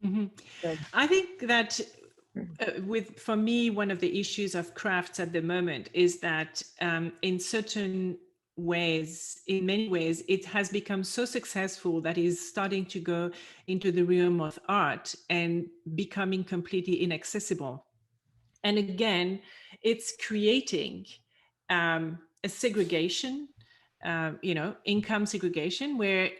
Mm-hmm. So, I think that for me, one of the issues of crafts at the moment is that in many ways, it has become so successful that it's starting to go into the realm of art and becoming completely inaccessible. And again, it's creating a segregation, income segregation, where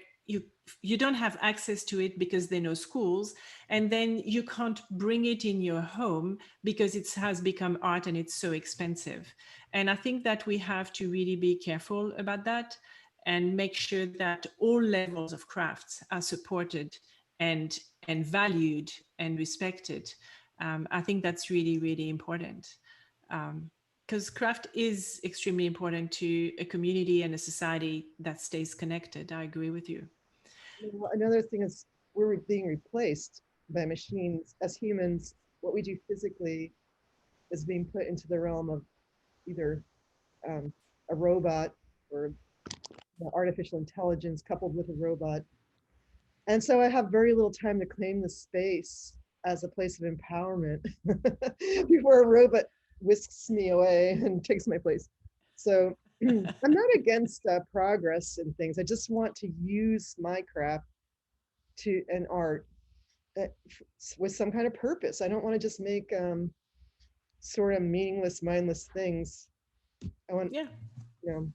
you don't have access to it because there are no schools, and then you can't bring it in your home because it has become art and it's so expensive. And I think that we have to really be careful about that and make sure that all levels of crafts are supported and valued and respected. I think that's really, really important, because craft is extremely important to a community and a society that stays connected. I agree with you. another thing is we're being replaced by machines. As humans, what we do physically is being put into the realm of either a robot or artificial intelligence coupled with a robot. And so I have very little time to claim the space as a place of empowerment before a robot whisks me away and takes my place. So I'm not against progress and things. I just want to use my craft and art with some kind of purpose. I don't want to just make sort of meaningless, mindless things. I want, Yeah. you know,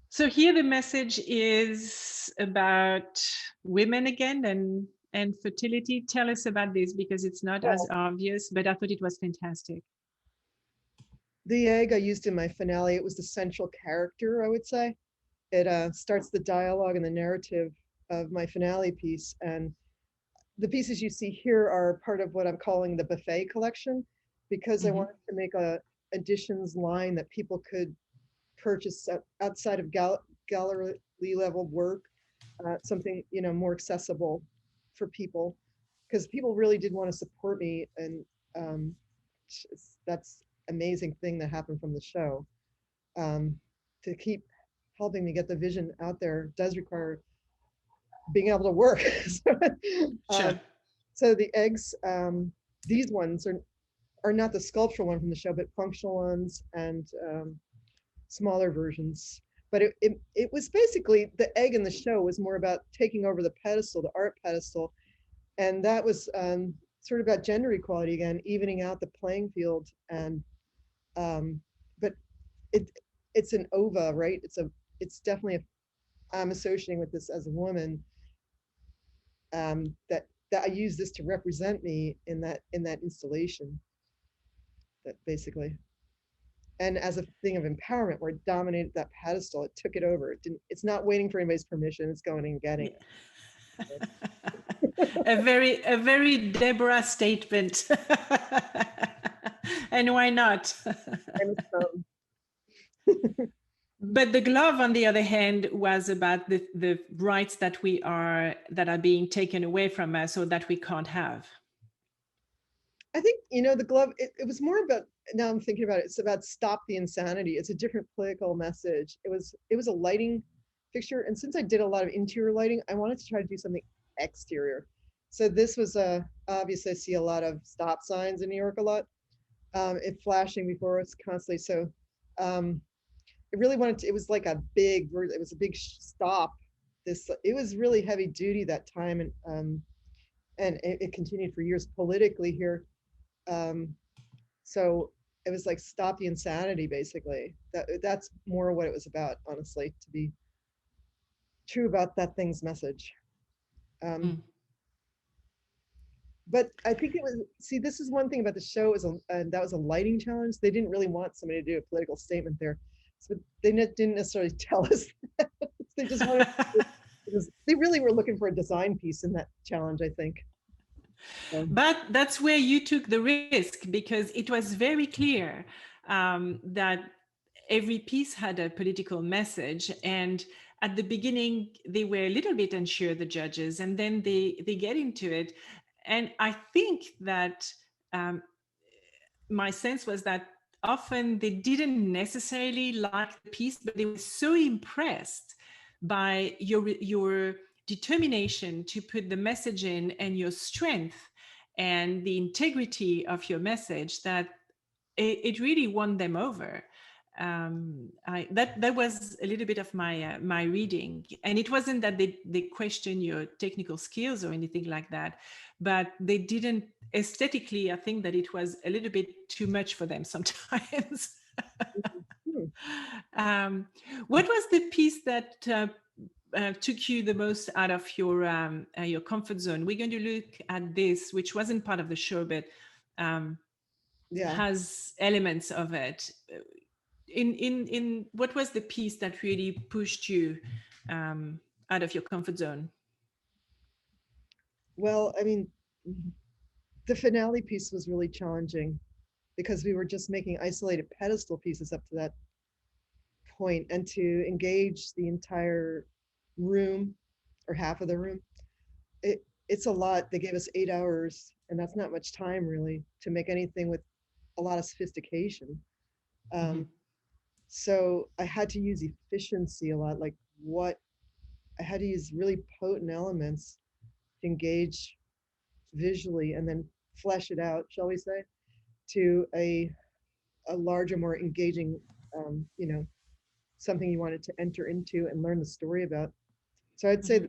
So here the message is about women again and fertility. Tell us about this, because it's not as obvious, but I thought it was fantastic. the egg I used in my finale, it was the central character, I would say. It starts the dialogue and the narrative of my finale piece. And the pieces you see here are part of what I'm calling the buffet collection, because I wanted to make a editions line that people could purchase outside of gallery level work, something more accessible for people, because people really did want to support me, and um, that's amazing thing that happened from the show. To keep helping me get the vision out there does require being able to work. so, Sure. so the eggs, these ones are not the sculptural one from the show, but functional ones and smaller versions. But it was basically, the egg in the show was more about taking over the pedestal, the art pedestal. And that was sort of about gender equality again, evening out the playing field. And but it's an ova, right? it's definitely I'm associating with this as a woman, that I use this to represent me in that installation, that basically, and as a thing of empowerment where it dominated that pedestal, it took it over. It's not waiting for anybody's permission, it's going and getting it. A very Deborah statement. And why not? And But the glove, on the other hand, was about the rights that are being taken away from us, or that we can't have. I think, the glove, it was more about, now I'm thinking about it, it's about stop the insanity. It's a different political message. It was a lighting fixture. And since I did a lot of interior lighting, I wanted to try to do something exterior. So this was obviously I see a lot of stop signs in New York a lot. It flashing before us constantly. So it really it was like it was a big stop. It was really heavy duty that time. And it continued for years politically here. So it was like stop the insanity, basically. That's more what it was about, honestly, to be true about that thing's message. But I think it was, see, this is one thing about the show, that was a lighting challenge. They didn't really want somebody to do a political statement there. So they didn't necessarily tell us that. They just wanted they really were looking for a design piece in that challenge, I think. But that's where you took the risk, because it was very clear that every piece had a political message. And at the beginning, they were a little bit unsure, the judges, and then they get into it. And I think that my sense was that often they didn't necessarily like the piece, but they were so impressed by your determination to put the message in, and your strength and the integrity of your message, that it really won them over. That was a little bit of my reading, and it wasn't that they questioned your technical skills or anything like that, but they didn't aesthetically. I think that it was a little bit too much for them sometimes. What was the piece that took you the most out of your comfort zone? We're going to look at this, which wasn't part of the show, but has elements of it. In what was the piece that really pushed you out of your comfort zone? Well, I mean, the finale piece was really challenging because we were just making isolated pedestal pieces up to that point, and to engage the entire room or half of the room, it's a lot. They gave us 8 hours, and that's not much time really to make anything with a lot of sophistication. So I had to use efficiency a lot, like I had to use really potent elements to engage visually and then flesh it out, shall we say, to a larger, more engaging, something you wanted to enter into and learn the story about. So I'd say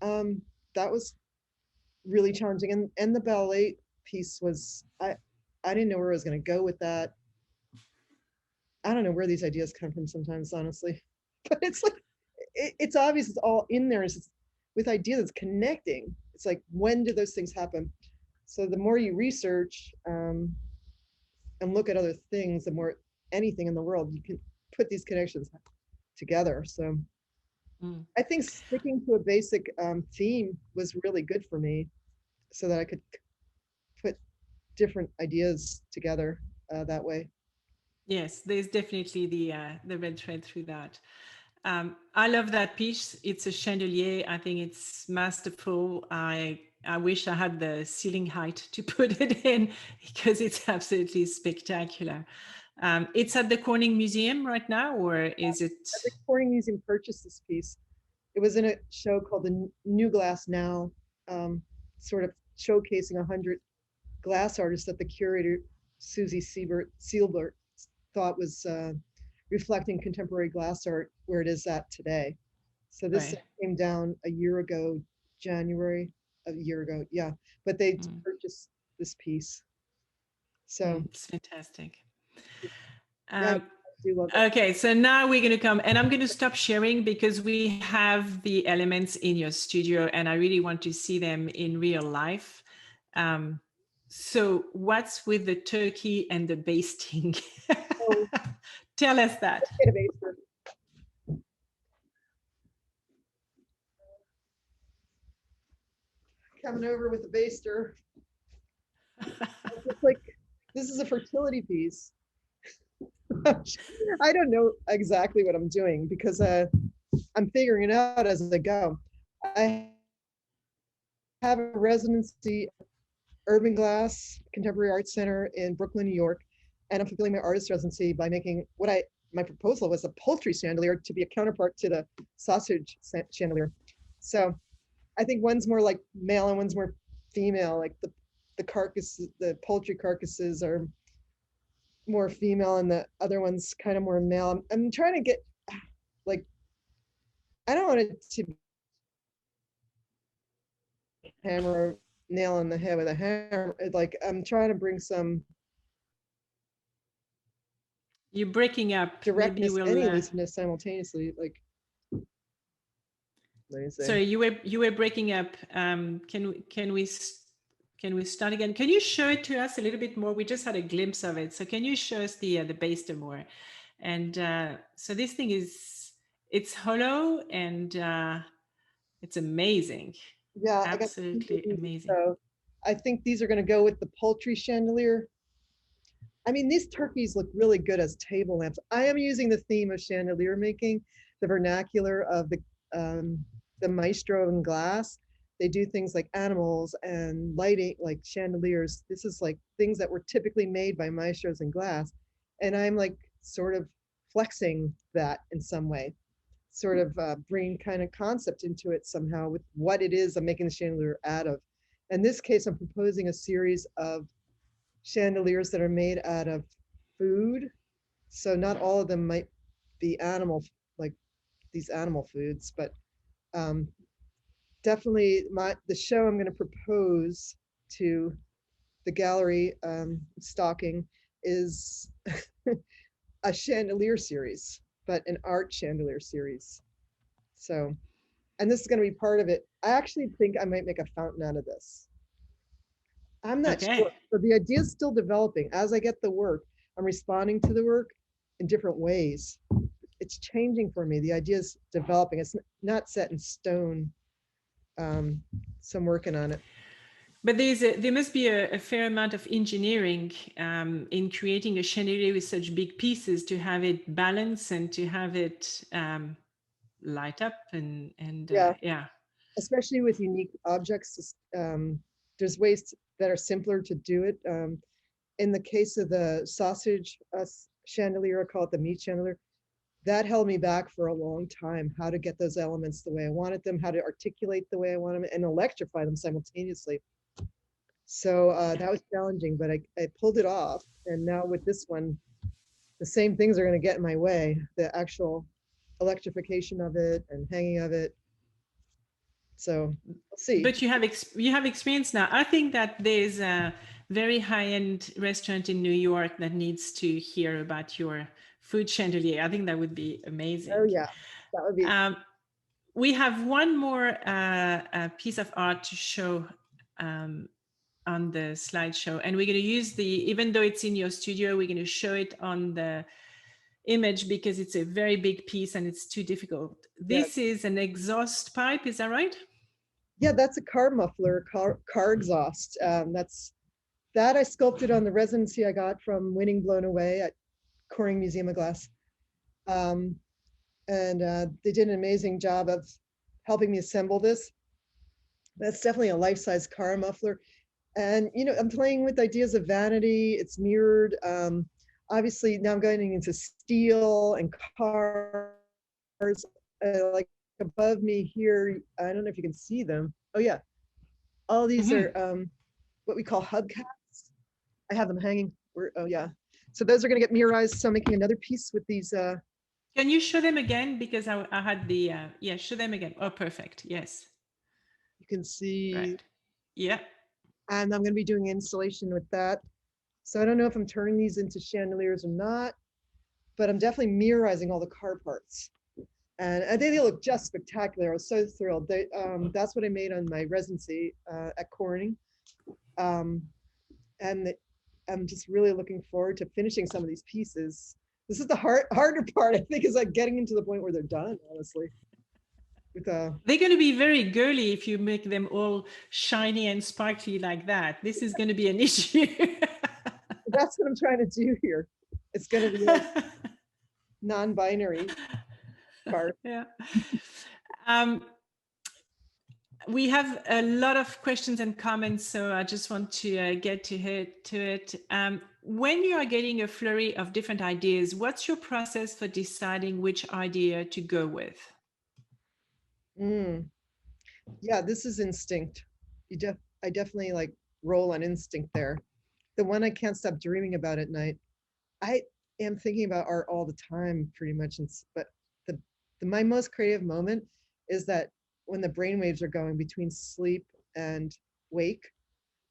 that was really challenging. And the ballet piece was, I didn't know where I was going to go with that. I don't know where these ideas come from sometimes, honestly, but it's like, it's obvious it's all in there. It's just, with ideas, it's connecting. It's like, when do those things happen? So the more you research and look at other things, the more anything in the world, you can put these connections together. So I think sticking to a basic theme was really good for me, so that I could put different ideas together that way. Yes, there's definitely the red thread through that. I love that piece. It's a chandelier. I think it's masterful. I wish I had the ceiling height to put it in, because it's absolutely spectacular. It's at the Corning Museum right now, or is it? The Corning Museum purchased this piece. It was in a show called the New Glass Now, sort of showcasing 100 glass artists that the curator, Susie Seelbert, thought was reflecting contemporary glass art where it is at today. So this came down a year ago, January, a year ago, yeah. But they purchased this piece. So it's fantastic. yeah, do love it. Okay, so now we're going to come, and I'm going to stop sharing because we have the elements in your studio and I really want to see them in real life. So what's with the turkey and the basting? So, Tell us that. get a baster. Coming over with a baster. It's like, this is a fertility piece. I don't know exactly what I'm doing because I'm figuring it out as I go. I have a residency at Urban Glass Contemporary Arts Center in Brooklyn, New York, and I'm fulfilling my artist residency by making my proposal was a poultry chandelier to be a counterpart to the sausage chandelier. So I think one's more like male and one's more female. Like the carcasses, the poultry carcasses are more female and the other one's kind of more male. I'm trying to get, like, I don't want it to hammer nail on the head with a hammer. Like, I'm trying to bring some You're breaking up. directness Maybe and we'll, elusiveness simultaneously. Like, let me so say. you were breaking up. Can we start again? Can you show it to us a little bit more? We just had a glimpse of it. So can you show us the baster more? And so this thing it's hollow and it's amazing. Yeah, Absolutely amazing. So I think these are going to go with the poultry chandelier. I mean, these turkeys look really good as table lamps. I am using the theme of chandelier making, the vernacular of the maestro in glass. They do things like animals and lighting, like chandeliers. This is like things that were typically made by maestros in glass. And I'm like sort of flexing that in some way, sort of bringing kind of concept into it somehow with what it is I'm making the chandelier out of. In this case, I'm proposing a series of chandeliers that are made out of food. So not all of them might be animal, like these animal foods, but definitely the show I'm going to propose to the gallery stocking is a chandelier series, but an art chandelier series. So, and this is going to be part of it. I actually think I might make a fountain out of this. I'm not sure. So the idea is still developing. As I get the work, I'm responding to the work in different ways. It's changing for me. The idea is developing. It's not set in stone. So I'm working on it. But there must be a fair amount of engineering in creating a chandelier with such big pieces to have it balanced and to have it light up and yeah. Especially with unique objects, there's ways that are simpler to do it. In the case of the sausage chandelier, I call it the meat chandelier, that held me back for a long time, how to get those elements the way I wanted them, how to articulate the way I want them, and electrify them simultaneously. So that was challenging, but I pulled it off. And now with this one, the same things are going to get in my way, the actual electrification of it and hanging of it. So we'll see. But you have experience now. I think that there's a very high-end restaurant in New York that needs to hear about your food chandelier. I think that would be amazing. Oh yeah, that would be. We have one more piece of art to show on the slideshow, and we're going to use even though it's in your studio, we're going to show it on the image because it's a very big piece and it's too difficult. This is an exhaust pipe, is that right? Yeah, that's a car muffler, car exhaust. That I sculpted on the residency I got from winning Blown Away at Coring Museum of Glass. And they did an amazing job of helping me assemble this. That's definitely a life-size car muffler. And, you know, I'm playing with ideas of vanity. It's mirrored. Obviously, now I'm going into steel and cars. Like above me here, I don't know if you can see them. Oh, yeah. All these are what we call hubcaps. I have them hanging. Oh, yeah. So those are going to get mirrorized. So I'm making another piece with these. Can you show them again? Because I had the, yeah, show them again. Oh, perfect. Yes. You can see. Right. Yeah. And I'm going to be doing installation with that. So I don't know if I'm turning these into chandeliers or not. but I'm definitely mirrorizing all the car parts. And I think they look just spectacular. I was so thrilled. That's what I made on my residency at Corning. Um, and I'm just really looking forward to finishing some of these pieces. This is the harder part, I think, is like getting into the point where they're done, honestly. With They're going to be very girly if you make them all shiny and sparkly like that. This is going to be an issue. That's what I'm trying to do here. It's going to be like non-binary part. Yeah. We have a lot of questions and comments, so I just want to get to it. When you are getting a flurry of different ideas, what's your process for deciding which idea to go with? Yeah, this is instinct. I definitely like roll on instinct there. The one I can't stop dreaming about at night. I am thinking about art all the time, pretty much. But my most creative moment is that when the brain waves are going between sleep and wake.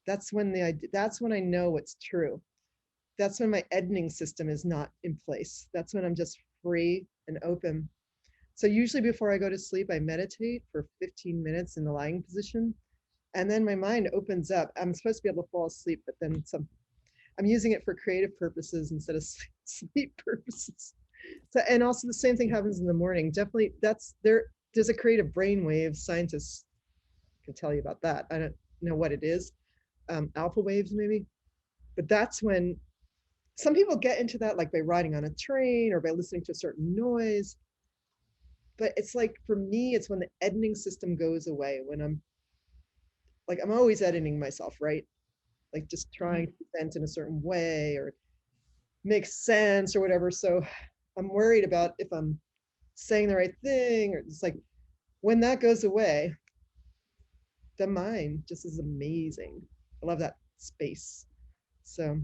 That's when I know what's true. That's when my editing system is not in place. That's when I'm just free and open. So usually before I go to sleep, I meditate for 15 minutes in the lying position. And then my mind opens up. I'm supposed to be able to fall asleep, but then I'm using it for creative purposes instead of sleep purposes. So, and also the same thing happens in the morning. Definitely there's a creative brainwave. Scientists can tell you about that. I don't know what it is. Alpha waves maybe. But that's when some people get into that, like by riding on a train or by listening to a certain noise. But it's like, for me, it's when the editing system goes away, when I'm always editing myself, right? Like just trying to present in a certain way or make sense or whatever. So I'm worried about if I'm saying the right thing, or it's like when that goes away, the mind just is amazing. I love that space. So.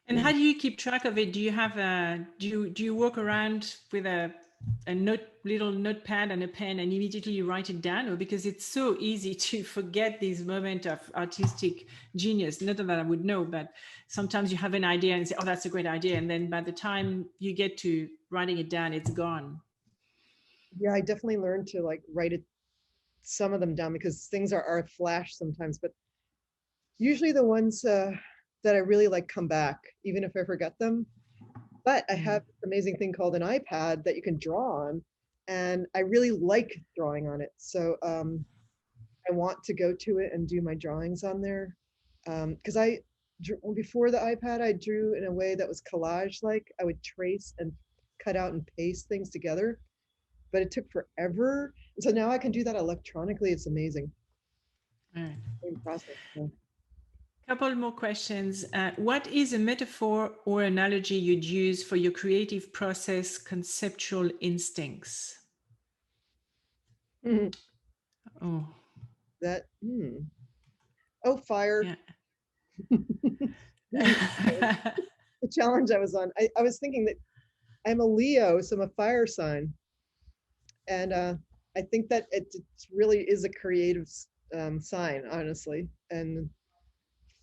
And how do you keep track of it? Do you have do you walk around with a little notepad and a pen and immediately you write it down? Or because it's so easy to forget these moments of artistic genius? Not that I would know, but sometimes you have an idea and say, oh, that's a great idea. And then by the time you get to writing it down, it's gone. Yeah, I definitely learned to like write it, some of them down, because things are a flash sometimes, but usually the ones that I really like come back, even if I forget them. But I have this amazing thing called an iPad that you can draw on, and I really like drawing on it. So I want to go to it and do my drawings on there. Because before the iPad, I drew in a way that was collage-like. I would trace and cut out and paste things together, but it took forever. And so now I can do that electronically. It's amazing. Right. Same process. Yeah. Couple more questions. What is a metaphor or analogy you'd use for your creative process, conceptual instincts? Oh, That. Oh, fire. yeah. The challenge I was on. I was thinking that I'm a Leo, so I'm a fire sign. And I think that it really is a creative sign, honestly. And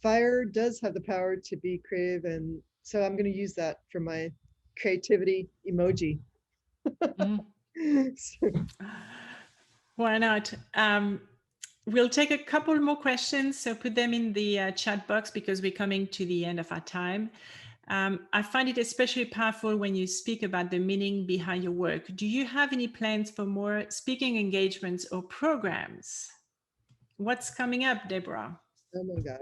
fire does have the power to be creative. And so I'm going to use that for my creativity emoji. So, Why not? We'll take a couple more questions, so put them in the chat box because we're coming to the end of our time. I find it especially powerful when you speak about the meaning behind your work. Do you have any plans for more speaking engagements or programs? What's coming up, Deborah? oh my God.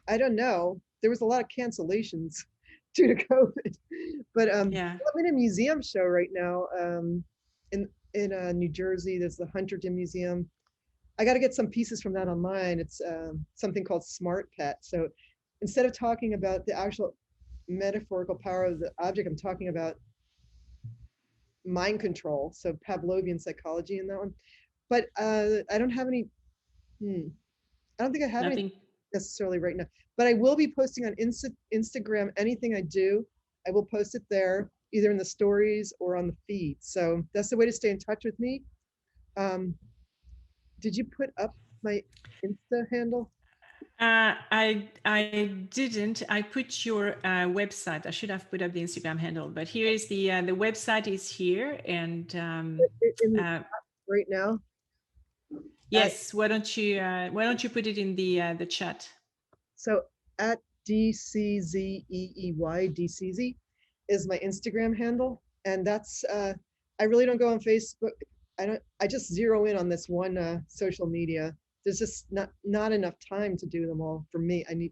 I don't know. There was a lot of cancellations due to COVID. But Yeah. I'm in a museum show right now in New Jersey. There's the Hunterton Museum. I got to get some pieces from that online. It's something called Smart Pet. So instead of talking about the actual metaphorical power of the object, I'm talking about mind control. So Pavlovian psychology in that one. But I don't have any. I don't think I have anything necessarily right now. But I will be posting on Instagram anything I do. I will post it there, either in the stories or on the feed. So that's the way to stay in touch with me. Did you put up my Insta handle? I didn't. I put your website. I should have put up the Instagram handle, but here is the website is here, and In right now. yes. Why don't you put it in the chat? So at DCZEEY, DCZ is my Instagram handle. And that's, I really don't go on Facebook. I just zero in on this one social media. There's just not enough time to do them all for me. I need,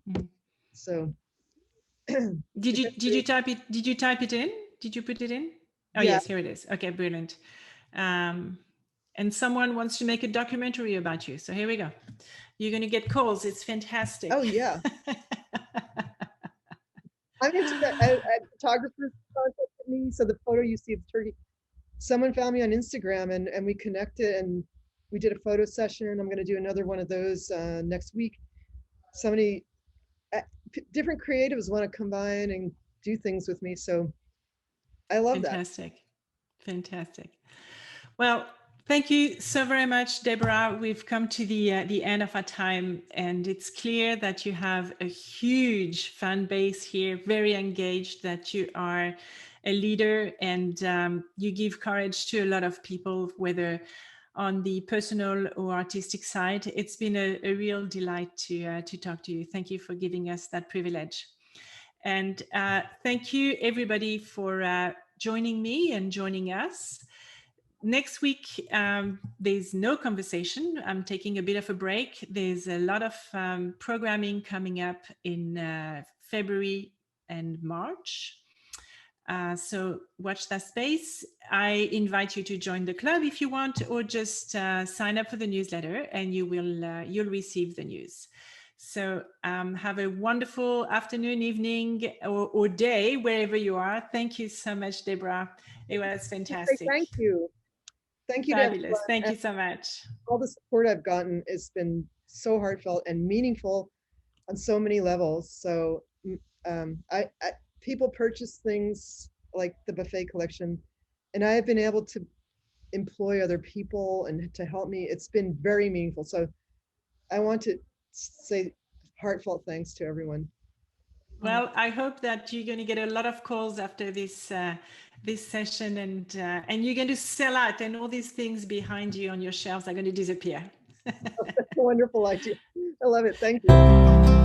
so. Did you type it? Did you type it in? Did you put it in? Oh, Yeah. yes, here it is. Okay, brilliant. And someone wants to make a documentary about you. So here we go. You're going to get calls. It's fantastic. Oh, yeah. I'm into that. A photographer contacted me. So the photo you see of Turkey, someone found me on Instagram and we connected and we did a photo session. I'm going to do another one of those next week. Somebody, different creatives want to combine and do things with me. So I love Fantastic. Fantastic. Well, thank you so very much, Deborah. We've come to the end of our time, and it's clear that you have a huge fan base here, very engaged, that you are a leader, and you give courage to a lot of people, whether on the personal or artistic side. It's been a real delight to talk to you. Thank you for giving us that privilege. And thank you, everybody, for joining me and joining us. Next week, there's no conversation. I'm taking a bit of a break. There's a lot of programming coming up in February and March. So watch that space. I invite you to join the club if you want, or just sign up for the newsletter and you'll receive the news. So have a wonderful afternoon, evening, or day, wherever you are. Thank you so much, Deborah. It was fantastic. Thank you. Thank you. Fabulous. Thank you so much. All the support I've gotten has been so heartfelt and meaningful on so many levels. So people purchase things like the buffet collection, and I have been able to employ other people and to help me. It's been very meaningful. So I want to say heartfelt thanks to everyone. Well, I hope that you're going to get a lot of calls after this this session, and you're going to sell out, and all these things behind you on your shelves are going to disappear. That's a wonderful idea. I love it. Thank you.